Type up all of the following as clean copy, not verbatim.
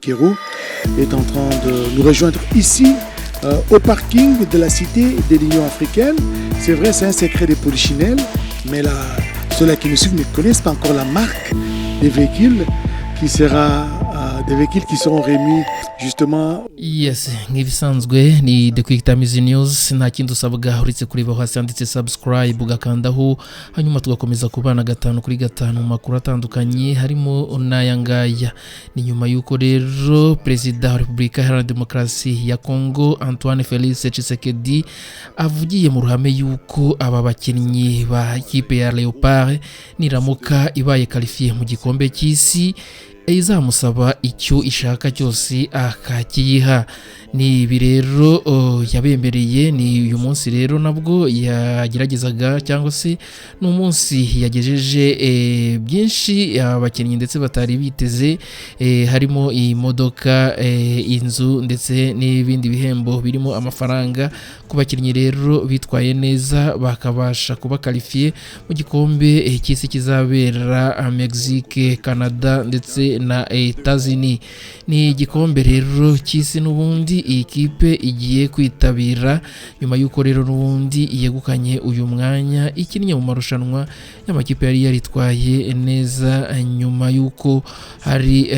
Kérou est en train de nous rejoindre ici au parking de la cité de l'Union africaine. C'est vrai, c'est un secret des polichinelles, mais là, ceux-là qui nous suivent ne connaissent pas encore la marque des véhicules qui sera des véhicules qui seront remis justement. Yes, nk'ibisanzwe ni The Quick Times News, nta kindi usabwa uretse kureba hasi handitse subscribe ugakandaho, hanyuma tugakomeza kubana gatanu kuri gatanu mu makuru atandukanye harimo n'aya ngaya. Ni nyuma y'uko rero Perezida wa Repubulika Iharanira Demokarasi ya Congo Antoine Félix Tshisekedi avugiye mu ruhame y'uko aba bakinnyi ba ikipe ya Leopard niramuka ibaye qualifié mu gikombe cy'isi izamusaba icyo ishaka cyose akakiyiha. Ni ibi rero yabembereye. Ni uyu munsi rero nabwo yageragezaga cyangwa se n'umunsi yagejeje byinshi abakinnyi ndetse batari biteze, harimo imodoka, inzu ndetse n'ibindi bihembo birimo amafaranga ku bakinnyi rero bitwaye neza bakabasha kuba qualifié mu gikombe cy'isi kizabera Mexique, Canada ndetse na Etats-Unis. Ni igikombe rero cy'isi n'ubundi iyi kipe igiye kwitabira nyuma y'uko rero n'ubundi yegukanye uyu mwanya ikinnye mu marushanwa y'amakipe yari yaritwaye neza, nyuma y'uko hari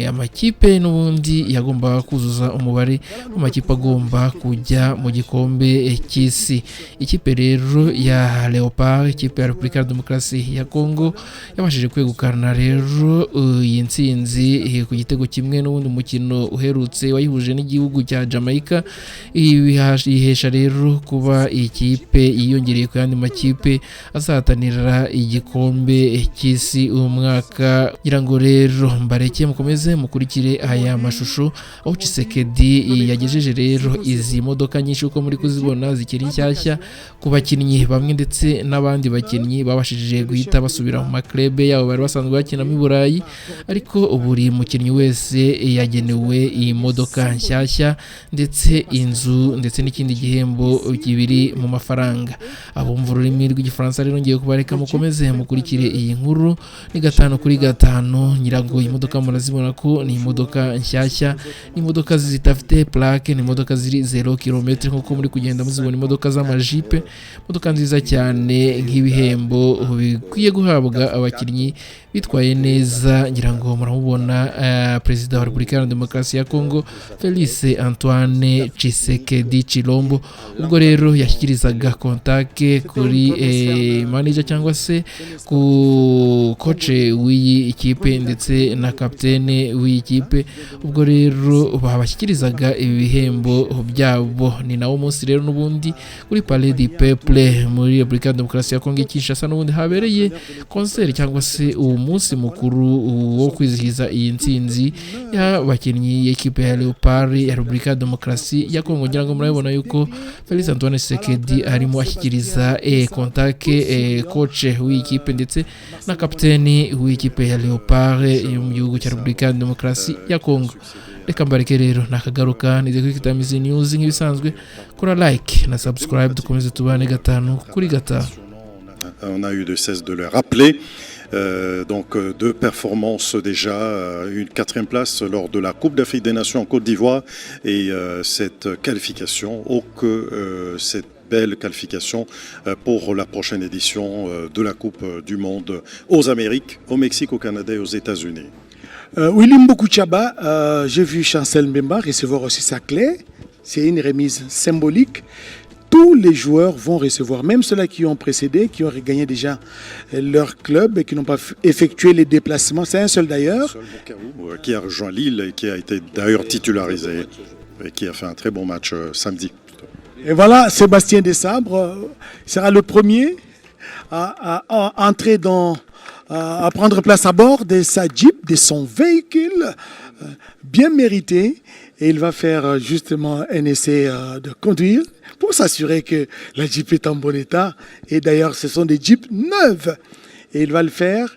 amakipe n'ubundi yagombaga kuzuza umubare w'amakipe agomba kujya mu gikombe cy'isi. Ikipe rero ya Leopard, ikipe ya Repubulika ya Demokarasi ya Congo, yabashije kwegukana rero iyi ntsinzi ku gitego kimwe n'ubundi mukino uherutse wayihuje n'igihugu cya Jamaica. Ihesha rero kuba ikipe yiyongereye ku yandi makipe azahatanira igikombe cy'isi uyu mwaka. Ngira ngo rero mbareke mukomeze mukurikire aya mashusho aho Tshisekedi yagejeje rero izi modoka nyinshi uko muri kuzibona zikiri nshyashya ku bakinnyi bamwe ndetse n'abandi bakinnyi babashije guhita basubira mu maklebe yabo bari basanzwe bakinamo i Burayi, ariko buri mukinnyi wese yagenewe iyi modoka nshyashya ndetse inzu ndetse n'ikindi gihembo kibiri mu mafaranga. Abumva ururimi rw'igifaransa rero ngiye kubareka mukomeze mukurikire iyi nkuru ni gatanu kuri gatanu. Nyirago iyi modoka murazibona ko ni imodoka nshyashya, ni imodoka zitafite plaque, ni imodoka ziri 0 km nkuko muri kugenda muzibona, imodoka z'amajipe, imodoka nziza cyane nk'ibihembo bikwiye guhabwa abakinnyi bitwaye neza. Ngira ngo muramubona Perezida wa Repubulika Iharanira Demokarasi ya Congo Félix Antoine Tshisekedi Tshilombo, ubwo rero yashyikirizaga kontake kuri manager cyangwa se ku coach w'iyi ikipe ndetse na kapitene w'iyi kipe, ubwo rero babashyikirizaga ibihembo byabo. Ni nawo munsi rero n'ubundi kuri Palais du Peuple muri Repubulika ya Demokarasi ya Congo Kinshasa n'ubundi habereye concert cyangwa se umunsi mukuru wo kwizihiza iyi ntsinzi y'abakinnyi y'ikipe ya Leopard ya Repubulika ya Demokarasi ya Congo. Ngira ngo murabona yuko Félix Antoine Tshisekedi arimo ashyikiriza contake coach w'ikipe ndetse na kapiteni w'ikipe ya Leopard yo mu gihugu cya Repubulika ya Demokarasi ya Congo. Reka mbareke rero nakagaruka ni The Quick Times News, nk'ibisanzwe kora like na subscribe dukomeze tubane gatanu kuri gatanu. On a eu de cesse de le rappeler. Donc deux performances déjà, une 4e place lors de la Coupe d'Afrique des Nations en Côte d'Ivoire et cette qualification, cette belle qualification pour la prochaine édition de la Coupe du Monde aux Amériques, au Mexique, au Canada et aux États-Unis. Willy Mbokouchaba, j'ai vu Chancel Mbemba recevoir aussi sa clé. C'est une remise symbolique. Tous les joueurs vont recevoir, même ceux-là qui ont précédé, qui ont gagné déjà leur club et qui n'ont pas effectué les déplacements. C'est un seul d'ailleurs. Qui a rejoint Lille et qui a été d'ailleurs titularisé et qui a fait un très bon match samedi. Et voilà, Sébastien Desabre sera le premier à entrer à prendre place à bord de sa Jeep, de son véhicule bien mérité. Et il va faire justement un essai de conduire pour s'assurer que la Jeep est en bon état. Et d'ailleurs, ce sont des Jeeps neuves. Et il va le faire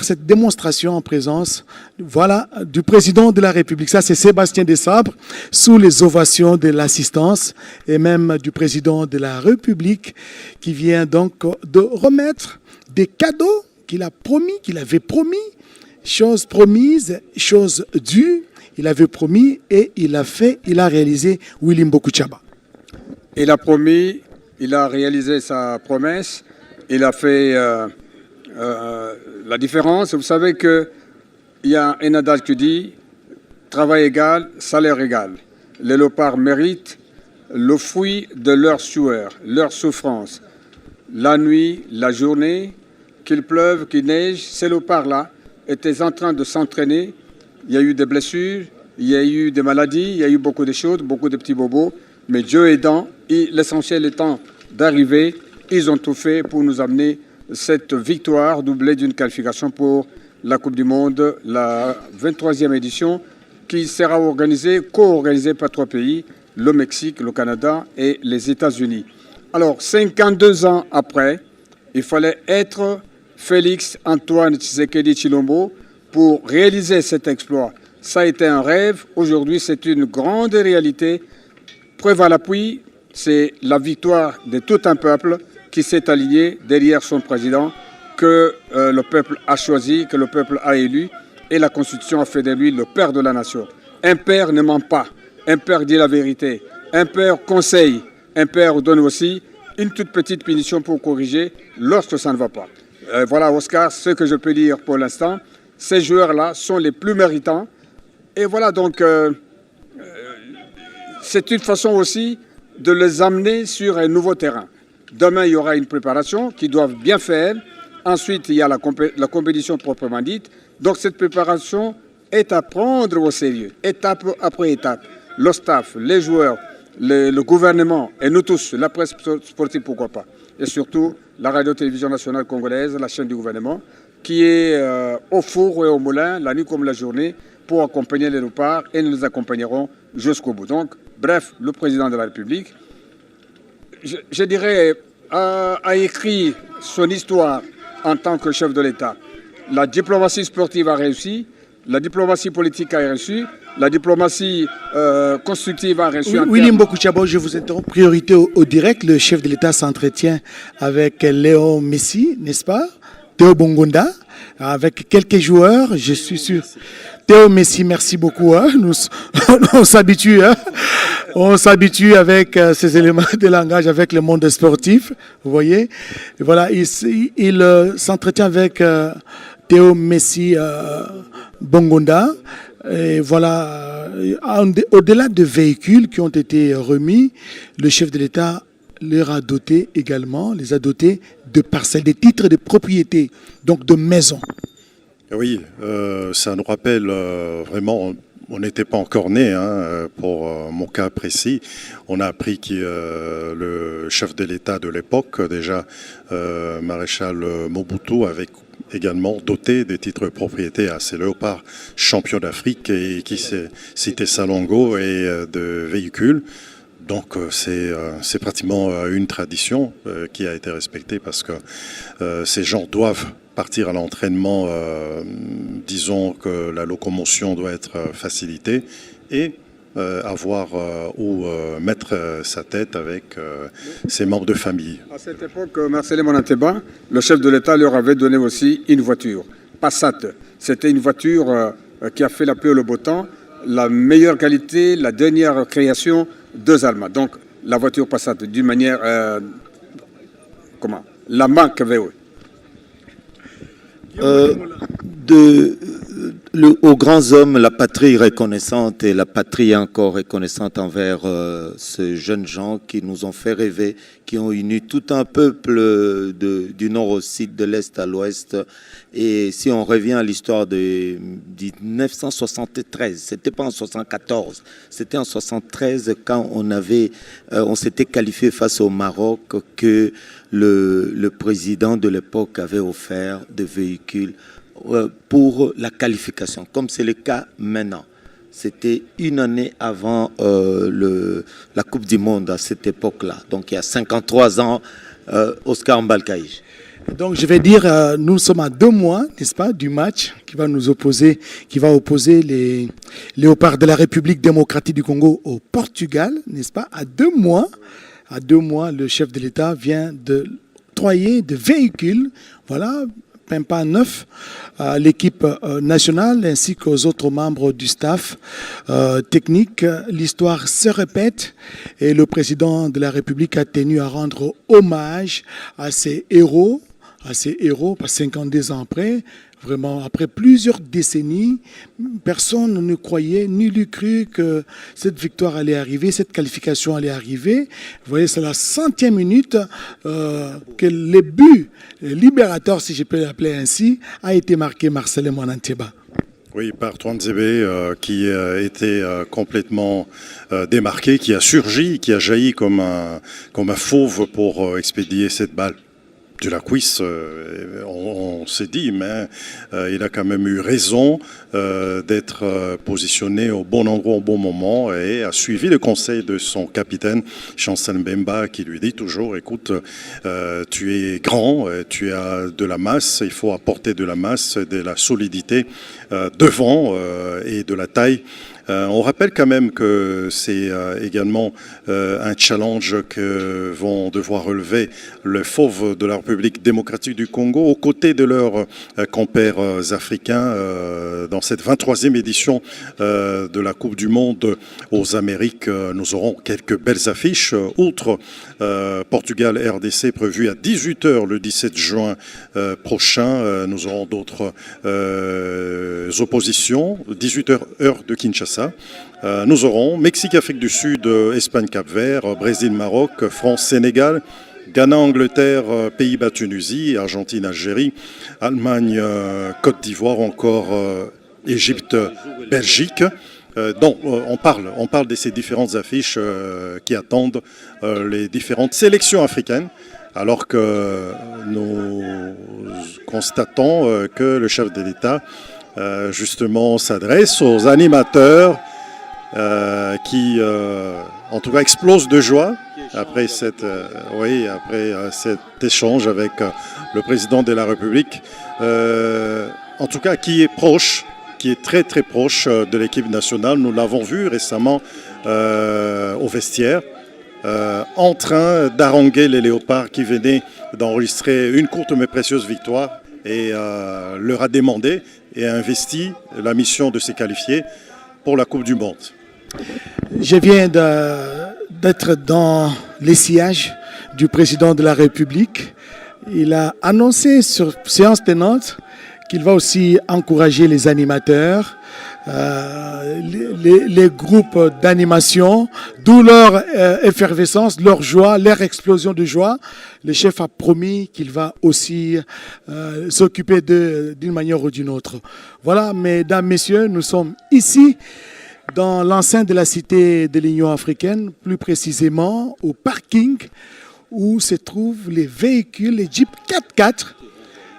cette démonstration en présence, voilà, du président de la République. Ça, c'est Sébastien Desabre, sous les ovations de l'assistance et même du président de la République, qui vient donc de remettre des cadeaux qu'il avait promis chose promise, chose due. Il avait promis et il a fait, il a réalisé Willy Mboku-Tchaba. Il a promis, il a réalisé sa promesse, il a fait la différence. Vous savez qu'il y a un adage qui dit travail égal, salaire égal. Les léopards méritent le fruit de leur sueur, leur souffrance. La nuit, la journée, qu'il pleuve, qu'il neige, ces léopards-là étaient en train de s'entraîner. Il y a eu des blessures, il y a eu des maladies, il y a eu beaucoup de choses, beaucoup de petits bobos. Mais Dieu aidant, l'essentiel étant d'arriver, ils ont tout fait pour nous amener cette victoire doublée d'une qualification pour la Coupe du Monde, la 23e édition, qui sera co-organisée par 3 pays, le Mexique, le Canada et les États-Unis. Alors, 52 ans après, il fallait être Félix Antoine Tshisekedi Tshilombo pour réaliser cet exploit. Ça a été un rêve, aujourd'hui c'est une grande réalité. Preuve à l'appui, c'est la victoire de tout un peuple qui s'est aligné derrière son président, que le peuple a choisi, que le peuple a élu, et la Constitution a fait de lui le père de la nation. Un père ne ment pas, un père dit la vérité, un père conseille, un père donne aussi une toute petite punition pour corriger lorsque ça ne va pas. Voilà Oscar, ce que je peux dire pour l'instant. Ces joueurs-là sont les plus méritants. Et voilà donc, c'est une façon aussi de les amener sur un nouveau terrain. Demain, il y aura une préparation qu'ils doivent bien faire. Ensuite, il y a la compétition proprement dite. Donc cette préparation est à prendre au sérieux, étape après étape. Le staff, les joueurs, le gouvernement et nous tous, la presse sportive, pourquoi pas. Et surtout, la radio-télévision nationale congolaise, la chaîne du gouvernement, qui est au four et au moulin, la nuit comme la journée, pour accompagner les léopards et nous les accompagnerons jusqu'au bout. Donc, bref, le président de la République, je dirais, a écrit son histoire en tant que chef de l'État. La diplomatie sportive a réussi, la diplomatie politique a réussi, la diplomatie constructive a réussi. Willy Mboku-Tchaba, je vous interromps. Priorité au direct, le chef de l'État s'entretient avec Léon Messi, n'est-ce pas? Théo Bongonda, avec quelques joueurs, je suis sûr. Théo Messi, merci beaucoup. Hein. On s'habitue. Hein. On s'habitue avec ces éléments de langage, avec le monde sportif. Vous voyez. Et voilà, il s'entretient avec Théo Messi Bongonda. Et voilà, au-delà de véhicules qui ont été remis, le chef de l'État les a dotés également, les a dotés de parcelles, des titres de propriété, donc de maisons. Oui, ça nous rappelle vraiment, on n'était pas encore nés, hein, pour mon cas précis. On a appris que le chef de l'État de l'époque, déjà maréchal Mobutu, avait également doté des titres de propriété à ces léopards champions d'Afrique et qui citait Salongo et de véhicules. Donc c'est pratiquement une tradition qui a été respectée parce que ces gens doivent partir à l'entraînement, disons que la locomotion doit être facilitée et avoir où mettre sa tête avec ses membres de famille. À cette époque, Marcelin Monateba, le chef de l'État, leur avait donné aussi une voiture, Passat. C'était une voiture qui a fait la pluie et le beau temps, la meilleure qualité, la dernière création de Zalma. Donc la voiture Passat, d'une manière... La marque VW. Aux grands hommes, la patrie reconnaissante et la patrie encore reconnaissante envers ces jeunes gens qui nous ont fait rêver, qui ont uni tout un peuple du nord au sud, de l'est à l'ouest. Et si on revient à l'histoire de 1973, c'était pas en 74, c'était en 73 quand on s'était qualifié face au Maroc que le président de l'époque avait offert des véhicules pour la qualification, comme c'est le cas maintenant. C'était une année avant la Coupe du Monde à cette époque-là. Donc il y a 53 ans, Oscar Mbalkaïj. Donc je vais dire, nous sommes à 2 mois, n'est-ce pas, du match qui va opposer les léopards de la République démocratique du Congo au Portugal, n'est-ce pas? À 2 mois, le chef de l'État vient de octroyer de véhicules, voilà, Pimpa 9, à l'équipe nationale ainsi qu'aux autres membres du staff technique. L'histoire se répète et le président de la République a tenu à rendre hommage à ces héros, pas 52 ans après. Vraiment, après plusieurs décennies, personne ne croyait, nul n'eût cru que cette victoire allait arriver, cette qualification allait arriver. Vous voyez, c'est la 100e minute que le but libérateur, si je peux l'appeler ainsi, a été marqué Marcelin Mwananteba. Oui, par Twanzebe qui a été complètement démarqué, qui a surgi, qui a jailli comme un fauve pour expédier cette balle. De la cuisse, on s'est dit, mais il a quand même eu raison d'être positionné au bon endroit au bon moment et a suivi le conseil de son capitaine, Chancel Mbemba, qui lui dit toujours, écoute, tu es grand, tu as de la masse, il faut apporter de la masse, de la solidité devant et de la taille. On rappelle quand même que c'est également un challenge que vont devoir relever les fauves de la République démocratique du Congo aux côtés de leurs compères africains dans cette 23e édition de la Coupe du Monde aux Amériques. Nous aurons quelques belles affiches. Outre Portugal-RDC prévu à 18h le 17 juin prochain, nous aurons d'autres oppositions, 18h heure de Kinshasa. Nous aurons Mexique-Afrique du Sud, Espagne-Cap-Vert, Brésil-Maroc, France-Sénégal, Ghana-Angleterre, Pays-Bas-Tunisie, Argentine-Algérie, Allemagne-Côte d'Ivoire, encore Égypte-Belgique. Donc on parle de ces différentes affiches qui attendent les différentes sélections africaines, alors que nous constatons que le chef de l'État justement s'adresse aux animateurs qui en tout cas explosent de joie après cet échange avec le président de la République, en tout cas qui est proche, qui est très très proche de l'équipe nationale. Nous l'avons vu récemment au vestiaire en train d'haranguer les Léopards qui venaient d'enregistrer une courte mais précieuse victoire et leur a demandé et a investi la mission de se qualifier pour la Coupe du Monde. Je viens d'être dans les sièges du président de la République. Il a annoncé sur séance tenante qu'il va aussi encourager les animateurs, les groupes d'animation, d'où leur effervescence, leur joie, leur explosion de joie. Le chef a promis qu'il va aussi s'occuper d'une manière ou d'une autre. Voilà, mesdames, messieurs, nous sommes ici dans l'enceinte de la cité de l'Union africaine, plus précisément au parking où se trouvent les véhicules, les Jeep 4x4,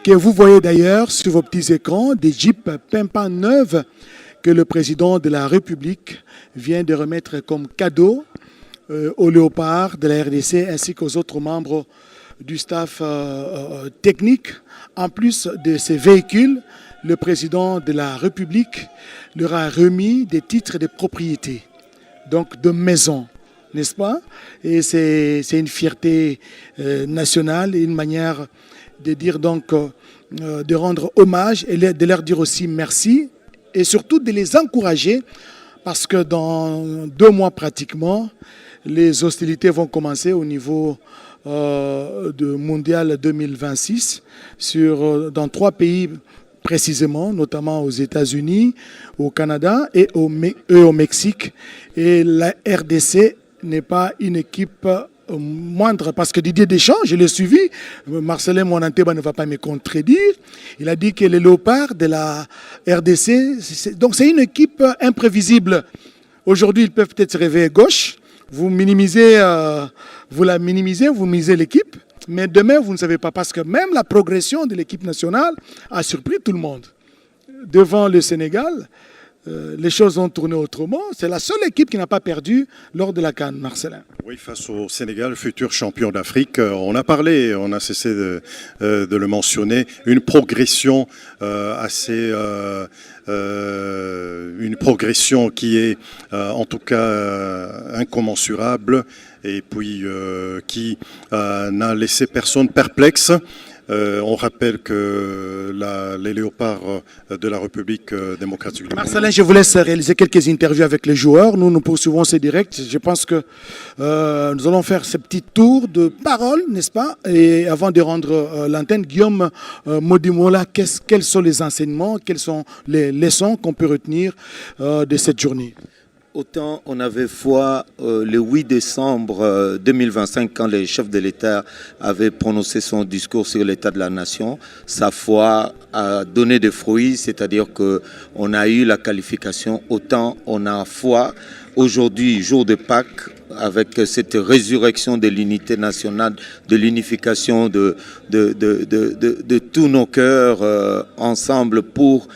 que vous voyez d'ailleurs sur vos petits écrans, des Jeep Pimpa 9 que le président de la République vient de remettre comme cadeau aux Léopards de la RDC ainsi qu'aux autres membres du staff technique. En plus de ces véhicules, le président de la République leur a remis des titres de propriété, donc de maison, n'est-ce pas? Et c'est une fierté nationale et une manière de dire donc, de rendre hommage et de leur dire aussi merci et surtout de les encourager parce que dans 2 mois pratiquement, les hostilités vont commencer au niveau de Mondial 2026 dans 3 pays précisément, notamment aux États-Unis, au Canada et au Mexique. Et la RDC n'est pas une équipe moindre parce que Didier Deschamps, je l'ai suivi, Marcelin Mwananteba ne va pas me contredire, il a dit que les Léopards de la RDC, donc c'est une équipe imprévisible. Aujourd'hui, ils peuvent peut-être se réveiller gauche, vous la minimisez, vous misez l'équipe, mais demain, vous ne savez pas parce que même la progression de l'équipe nationale a surpris tout le monde. Devant le Sénégal, les choses ont tourné autrement. C'est la seule équipe qui n'a pas perdu lors de la CAN, Marcelin. Oui, face au Sénégal, futur champion d'Afrique, on a parlé, on a cessé de le mentionner, une progression une progression qui est en tout cas incommensurable et puis qui n'a laissé personne perplexe. On rappelle que les léopards de la République démocratique du Congo. Marcelin, je vous laisse réaliser quelques interviews avec les joueurs. Nous poursuivons ces directs. Je pense que nous allons faire ce petit tour de parole, n'est-ce pas? Et avant de rendre l'antenne, Guillaume Modimola, quels sont les enseignements, quelles sont les leçons qu'on peut retenir de cette journée? Autant on avait foi le 8 décembre 2025 quand le chef de l'État avait prononcé son discours sur l'état de la nation, sa foi a donné des fruits, c'est-à-dire qu'on a eu la qualification, autant on a foi aujourd'hui, jour de Pâques, avec cette résurrection de l'unité nationale, de l'unification de tous nos cœurs ensemble pour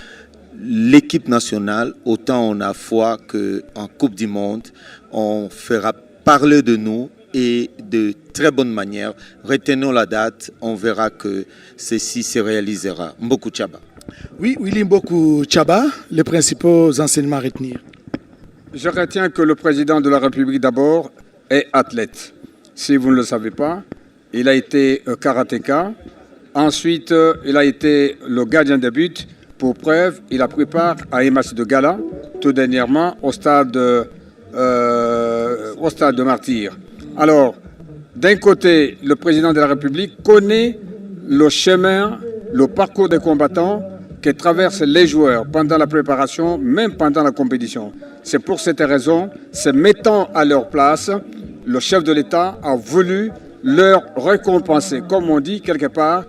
l'équipe nationale, autant on a foi qu'en Coupe du Monde, on fera parler de nous et de très bonne manière. Retenons la date, on verra que ceci se réalisera. Mboku Tchaba. Oui, Willy Mboku Tchaba, les principaux enseignements à retenir. Je retiens que le président de la République d'abord est athlète. Si vous ne le savez pas, il a été karatéka. Ensuite, il a été le gardien de but. Pour preuve, il a pris part à un match de gala, tout dernièrement, au stade de Martyrs. Alors, d'un côté, le président de la République connaît le chemin, le parcours des combattants que traversent les joueurs pendant la préparation, même pendant la compétition. C'est pour cette raison, se mettant à leur place, le chef de l'État a voulu leur récompenser, comme on dit quelque part,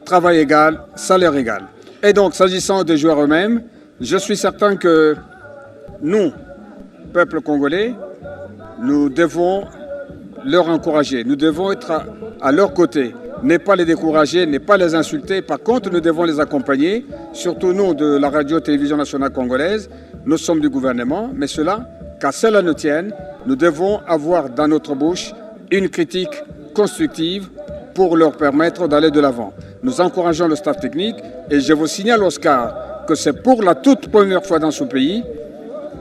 travail égal, salaire égal. Et donc, s'agissant des joueurs eux-mêmes, je suis certain que nous, peuple congolais, nous devons leur encourager. Nous devons être à leur côté, ne pas les décourager, ne pas les insulter. Par contre, nous devons les accompagner, surtout nous de la radio-télévision nationale congolaise. Nous sommes du gouvernement, mais cela, qu'à cela ne tienne, nous devons avoir dans notre bouche une critique constructive pour leur permettre d'aller de l'avant. Nous encourageons le staff technique et je vous signale, Oscar, que c'est pour la toute première fois dans ce pays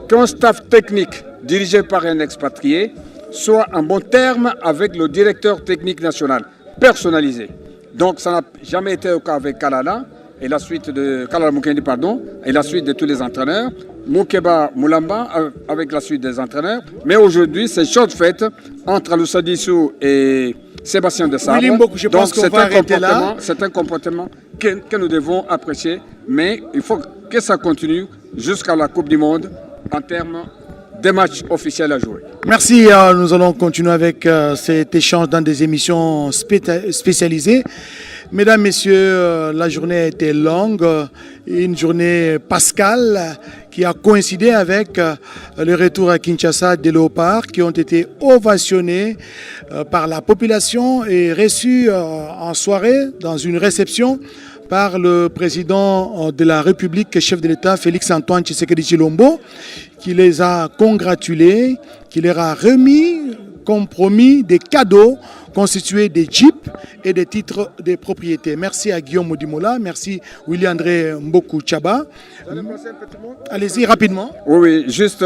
qu'un staff technique dirigé par un expatrié soit en bon terme avec le directeur technique national, personnalisé. Donc ça n'a jamais été le cas avec Kalala et la suite de Kalala Mukendi, et la suite de tous les entraîneurs, Moukeba Moulamba avec la suite des entraîneurs. Mais aujourd'hui, c'est chose faite entre Aloussa Dissou et Sébastien de Sabre. Donc c'est un comportement que nous devons apprécier, mais il faut que ça continue jusqu'à la Coupe du Monde en termes de matchs officiels à jouer. Merci, nous allons continuer avec cet échange dans des émissions spécialisées. Mesdames, Messieurs, la journée a été longue, une journée pascale qui a coïncidé avec le retour à Kinshasa des léopards qui ont été ovationnés par la population et reçus en soirée dans une réception par le président de la République, chef de l'État, Félix-Antoine Tshisekedi Tshilombo, qui les a congratulés, qui leur a remis, compromis des cadeaux constitués des jeeps et des titres de propriété. Merci à Guillaume Modimola, merci Willy-André Mboku Tchaba. Allez-y rapidement. Oui, juste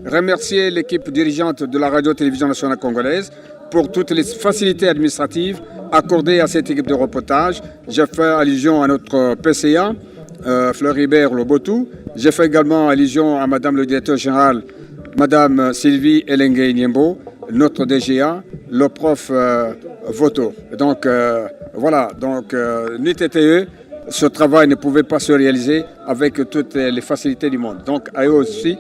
remercier l'équipe dirigeante de la radio-télévision nationale congolaise pour toutes les facilités administratives accordées à cette équipe de reportage. J'ai fait allusion à notre PCA, Fleur-Hibert Lobotou. J'ai fait également allusion à Madame le directeur général, Madame Sylvie Elengue Niembo, notre DGA, le prof Voto. Donc voilà, donc NUTTE, ce travail ne pouvait pas se réaliser avec toutes les facilités du monde. Donc à eux aussi,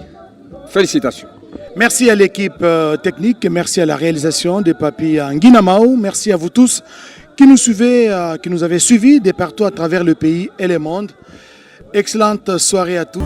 félicitations. Merci à l'équipe technique, merci à la réalisation de Papi Nguinamao, merci à vous tous qui nous suivez, qui nous avez suivis de partout à travers le pays et le monde. Excellente soirée à tous.